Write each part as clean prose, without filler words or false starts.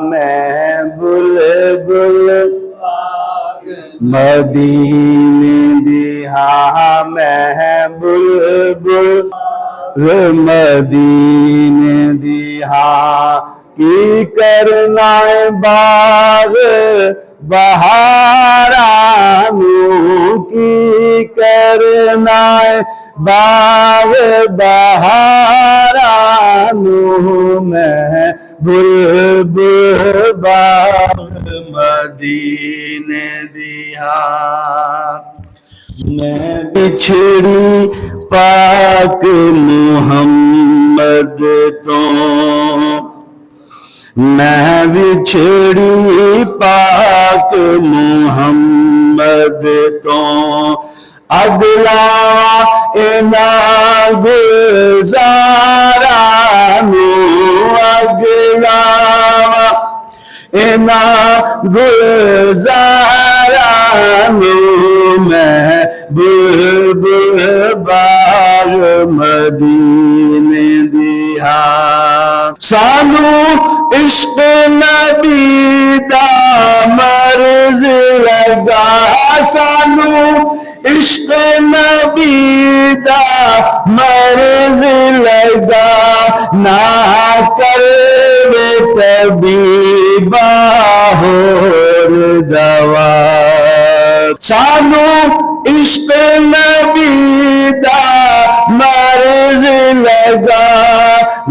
मैं बुलबुल मदीने दी हाँ मैं बुलबुल मदीने दी हाँ की करना बाग बहारानू की करना बाग बहारानू मैं बुलबुल बाग मदीने दिया मैं बिछड़ी पाक मुहम्मद तो मैं बिछड़ी पाक मुहम्मद तो अगलावा इना गुजारा अगलावा इना गुजारा मैं बुलबुल बाग मदीने दिया सानू इश्क नबी दा मर्ज लगा सानू इश्क नबी दा मर्ज लगा ना करे तबीबा होर दवा सानू इश्क नबी दा मर्ज लगा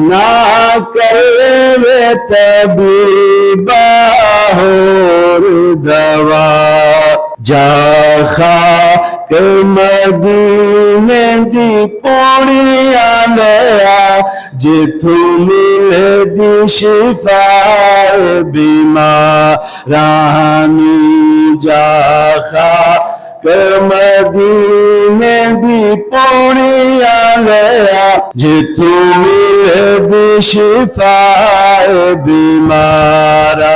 ना करे तबीबा होर दवा जाखा के मदीने दी पौड़िया लिया जिथों मिले दी शिफा बीमारानी जाखा के मदीने दी पौड़िया लिया जिथों मिले दी शिफा बीमारानी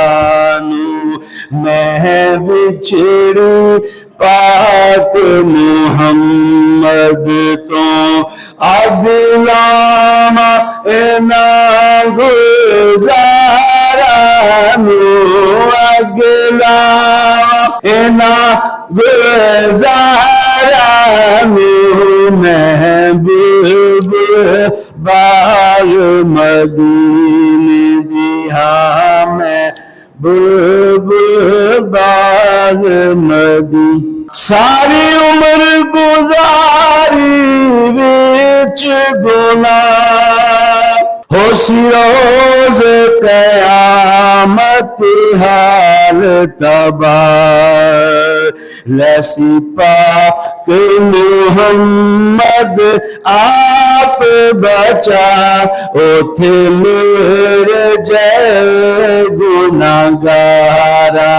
मैं बिछड़ी पाक मुहम्मद तो अगलामा इना गुजारा अगलामा इना गुजारा मैं बुलबुल बाग मदीने दिया मैं बुलबुल बाग मदी सारी उम्र गुजारी विच गुनाह हो रोज कयामत हाल तबाह लसी पाक मुहम्मद आप बचा ओथे मेरे जय गुनाहगारा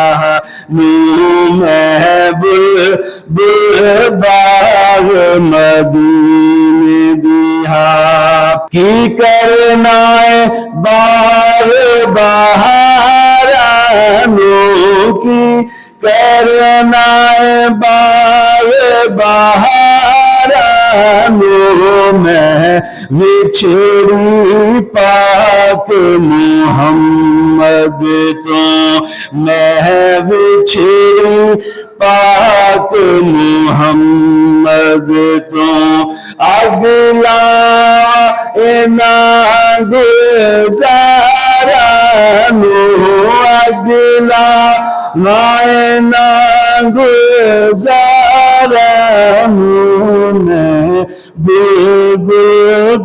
मैं बुलबुल बाग मदीने दिया की करना बाग बहारानू की करना बाग बहारानू मैं बिछड़ी पाक मुहम्मद तो मैं बिछड़ी पाक मुहम्मद तो अगला इना गुजारा अगला मायना गुजारा मैं बुलबुल